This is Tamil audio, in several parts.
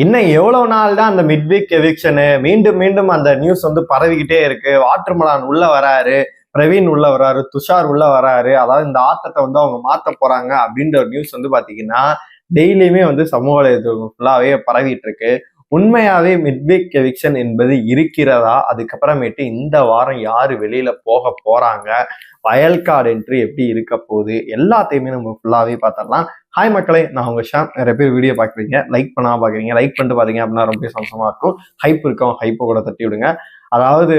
இன்னும் எவ்வளவு நாள் தான் அந்த மிட்வீக் எவிக்ஷனு மீண்டும் மீண்டும் அந்த நியூஸ் வந்து பரவிக்கிட்டே இருக்கு. வாட்டர்மெலான் உள்ள வராரு, பிரவீன் உள்ள வராரு, துஷார் உள்ள வராரு, அதாவது இந்த ஆட்டத்தை வந்து அவங்க மாத்த போறாங்க அப்படின்ற ஒரு நியூஸ் வந்து பாத்தீங்கன்னா டெய்லியுமே வந்து சமூக வலைதளம் ஃபுல்லாவே பரவிட்டு இருக்கு. உண்மையாவே மிட்வீக் எவிக்ஷன் என்பது இருக்கிறதா? அதுக்கப்புறமேட்டு இந்த வாரம் யாரு வெளியில போக போறாங்க, வயல் கார்டு என்ட்ரி எப்படி இருக்க போகுது, எல்லாத்தையுமே நம்ம ஃபுல்லாவே பார்த்தரலாம். ஹாய் மக்களே, நான் உங்க ஷாம். நிறைய பேர் வீடியோ பாக்குறீங்க, லைக் பண்ணாம பாக்குறீங்க. லைக் பண்ணிட்டு பாத்தீங்க அப்படின்னா ரொம்ப சந்தோஷமா இருக்கும். ஹைப் இருக்கும், ஹைப்பை கூட தட்டி விடுங்க. அதாவது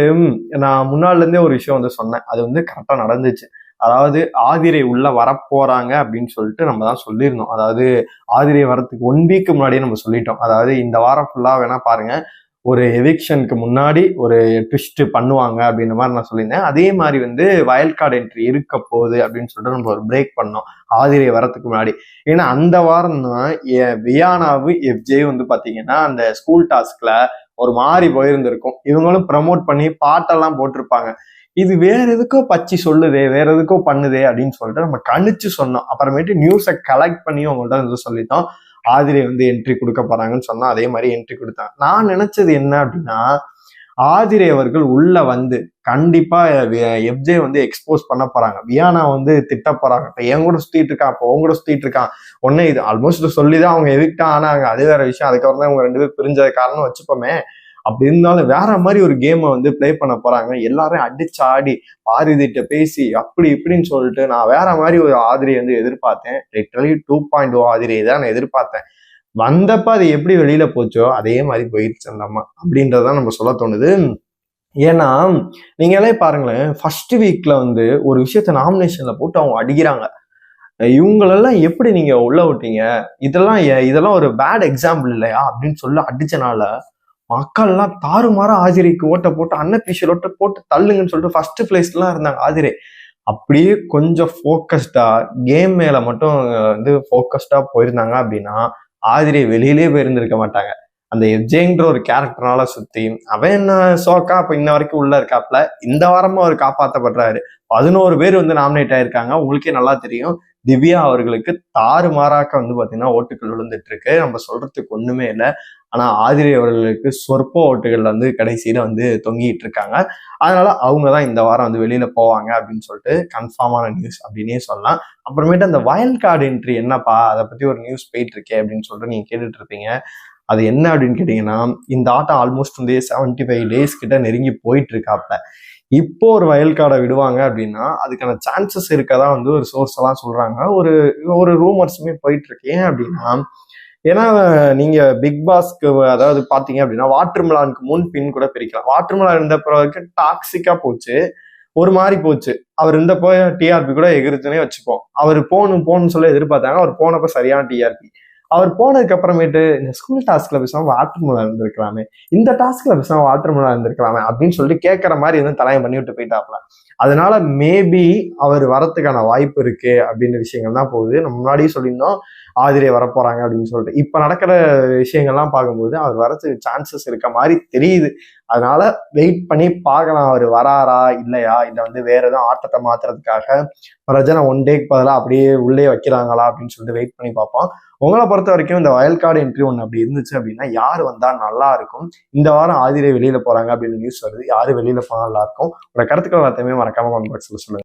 நான் முன்னாடில இருந்தே ஒரு விஷயம் வந்து சொன்னேன், அது வந்து கரெக்டா நடந்துச்சு. அதாவது ஆதிரை உள்ள வரப்போறாங்க அப்படின்னு சொல்லிட்டு நம்ம தான் சொல்லியிருந்தோம். அதாவது ஆதிரை வரத்துக்கு 1 வீக் முன்னாடியே நம்ம சொல்லிட்டோம். அதாவது இந்த வாரம் ஃபுல்லா வேணா பாருங்க, ஒரு எவிக்ஷனுக்கு முன்னாடி ஒரு ட்விஸ்ட் பண்ணுவாங்க அப்படின்ற மாதிரி நான் சொல்லியிருந்தேன். அதே மாதிரி வந்து வயல் கார்டு என்ட்ரி இருக்க போகுது அப்படின்னு சொல்லிட்டு நம்ம ஒரு பிரேக் பண்ணோம் ஆதிரை வரத்துக்கு முன்னாடி. ஏன்னா அந்த வாரம் தான் வியானாவும் எஃப்ஜே வந்து பாத்தீங்கன்னா அந்த ஸ்கூல் டாஸ்க்ல ஒரு மாதிரி போயிருந்திருக்கும். இவங்களும் ப்ரமோட் பண்ணி பாட்டெல்லாம் போட்டிருப்பாங்க. இது வேற எதுக்கோ பச்சி சொல்லுதே, வேற எதுக்கோ பண்ணுதே அப்படின்னு சொல்லிட்டு நம்ம கணிச்சு சொன்னோம். அப்புறமேட்டு நியூஸை கலெக்ட் பண்ணி அவங்கள்ட்ட வந்து சொல்லிட்டோம், ஆதிரை வந்து என்ட்ரி கொடுக்க போறாங்கன்னு சொன்னா அதே மாதிரி என்ட்ரி கொடுத்தாங்க. நான் நினைச்சது என்ன அப்படின்னா, ஆதிரை அவர்கள் உள்ள வந்து கண்டிப்பா எஃப்ஜே வந்து எக்ஸ்போஸ் பண்ண போறாங்க, வியானா வந்து திட்ட போறாங்க. இப்ப என் கூட சுத்திட்டு இருக்கான், அப்போ உங்க கூட சுத்திட்டு இருக்கான், ஒன்னே இது ஆல்மோஸ்ட் சொல்லிதான் அவங்க எவிக்டா ஆனாங்க. அது வேற விஷயம். அதுக்கப்புறம் தான் அவங்க 2 பேரும் பிரிஞ்சது காரணம் வச்சுப்போமே. அப்படி இருந்தாலும் வேற மாதிரி ஒரு கேமை வந்து பிளே பண்ண போறாங்க. எல்லாரும் அடிச்சாடி ஆதிரிட்ட பேசி அப்படி இப்படின்னு சொல்லிட்டு நான் வேற மாதிரி ஒரு ஆதிரியை வந்து எதிர்பார்த்தேன். லிட்டரலி 2.0 ஆதிரியை தான் நான் எதிர்பார்த்தேன். வந்தப்ப அது எப்படி வெளியில போச்சோ அதே மாதிரி போயிடுச்சு அந்த அம்மா அப்படின்றதான் நம்ம சொல்ல தோணுது. ஏன்னா நீங்களே பாருங்களேன், ஃபர்ஸ்ட் வீக்ல வந்து ஒரு விஷயத்த நாமினேஷன்ல போட்டு அவங்க அடிக்கிறாங்க. இவங்களெல்லாம் எப்படி நீங்க உள்ள விட்டீங்க, இதெல்லாம் ஒரு பேட் எக்ஸாம்பிள் இல்லையா அப்படின்னு சொல்லி அடிச்சனால மக்கள்லாம் தாறுமாறா ஆதிரைக்கு ஓட்ட போட்டு அன்னபிஷியல் ஓட்ட போட்டு தள்ளுங்கன்னு சொல்லிட்டு ஃபர்ஸ்ட் பிளேஸ்லாம் இருந்தாங்க ஆதிரை. அப்படியே கொஞ்சம் ஃபோக்கஸ்டா கேம் மேல மட்டும் வந்து ஃபோக்கஸ்டா போயிருந்தாங்க அப்படின்னா ஆதிரை வெளியிலே போயிருந்திருக்க மாட்டாங்க. அந்த எஃப்ஜேங்கிற ஒரு கேரக்டர்னால சுத்தி அவன் என்ன சோக்கா இப்ப இன்ன வரைக்கும் உள்ள இருக்காப்ல. இந்த வாரமும் அவர் காப்பாற்றப்படுறாரு. 11 பேர் வந்து நாமினேட் ஆயிருக்காங்க. உங்களுக்கே நல்லா தெரியும். திவ்யா அவர்களுக்கு தாறுமாறாக்க வந்து பாத்தீங்கன்னா ஓட்டுகள் விழுந்துட்டு இருக்கு. நம்ம சொல்றதுக்கு ஒண்ணுமே இல்லை. ஆனா ஆதிரை அவர்களுக்கு சொற்ப ஓட்டுகள் வந்து கடைசியில வந்து தொங்கிட்டு இருக்காங்க. அதனால அவங்கதான் இந்த வாரம் வந்து வெளியில போவாங்க அப்படின்னு சொல்லிட்டு கன்ஃபார்மான நியூஸ் அப்படின்னே சொல்லலாம். அப்புறமேட்டு அந்த வயல் கார்டு என்ட்ரி என்னப்பா, அதை பத்தி ஒரு நியூஸ் போயிட்டு இருக்கே அப்படின்னு சொல்லிட்டு நீங்க கேட்டுட்டு இருப்பீங்க. அது என்ன அப்படின்னு கேட்டீங்கன்னா, இந்த ஆட்டம் ஆல்மோஸ்ட் வந்து 75 டேஸ் கிட்ட நெருங்கி போயிட்டு இருக்காப்ல. இப்போ ஒரு வயல் கார்டை விடுவாங்க அப்படின்னா அதுக்கான சான்சஸ் இருக்கதா வந்து ஒரு சோர்ஸ் எல்லாம் சொல்றாங்க. ஒரு ரூமர்ஸுமே போயிட்டு இருக்கு. ஏன் அப்படின்னா, ஏன்னா நீங்க பிக் பாஸ்க்கு அதாவது பாத்தீங்க அப்படின்னா வாட்டர்மெலானுக்கு முன் பின் கூட பிரிக்கலாம். வாட்டர்மெலான் இருந்த பிறகு டாக்ஸிக்கா போச்சு, ஒரு மாதிரி போச்சு. அவர் இருந்தப்போ டிஆர்பி கூட எகிருச்சுன்னே வச்சுப்போம். அவர் போகணும்னு சொல்லி எதிர்பார்த்தாங்க. அவர் போனப்ப சரியான டிஆர்பி. அவர் போனதுக்கு அப்புறமேட்டு இந்த ஸ்கூல் டாஸ்க்ல பேசாம வாட்டர்மெலான் இருந்திருக்கலாமே, இந்த டாஸ்க்ல பேசாம வாட்டர்மெலான் இருந்திருக்கலாமே அப்படின்னு சொல்லிட்டு கேட்கற மாதிரி வந்து தலையம் பண்ணி விட்டு போயிட்டாப்ல. அதனால மேபி அவர் வரத்துக்கான வாய்ப்பு இருக்கு அப்படின்ற விஷயங்கள் தான் போகுது. நம்ம முன்னாடியே சொல்லியிருந்தோம் ஆதிரை வரப்போறாங்க அப்படின்னு சொல்லிட்டு. இப்ப நடக்கிற விஷயங்கள்லாம் பார்க்கும்போது அவர் வரதுக்கு சான்சஸ் இருக்க மாதிரி தெரியுது. அதனால வெயிட் பண்ணி பார்க்கலாம், அவர் வராரா இல்லையா, இல்ல வந்து வேற எதுவும் ஆட்டத்தை மாத்துறதுக்காக பிரஜனை 1 டேக்கு பதிலாக அப்படியே உள்ளே வைக்கிறாங்களா அப்படின்னு சொல்லிட்டு வெயிட் பண்ணி பார்ப்போம். உங்களை பொறுத்த வரைக்கும் இந்த வயல் கார்டு என்ட்ரி ஒன்று அப்படி இருந்துச்சு அப்படின்னா யார் வந்தா நல்லா இருக்கும்? இந்த வாரம் ஆதிரை வெளியில போறாங்க அப்படின்னு நியூஸ் வருது, யாரு வெளியில போனா நல்லா இருக்கும்? உங்களோட கருத்துக்கள் எல்லாத்தையுமே மறக்காம கமெண்ட் பாக்ஸ்ல சொல்லுங்க.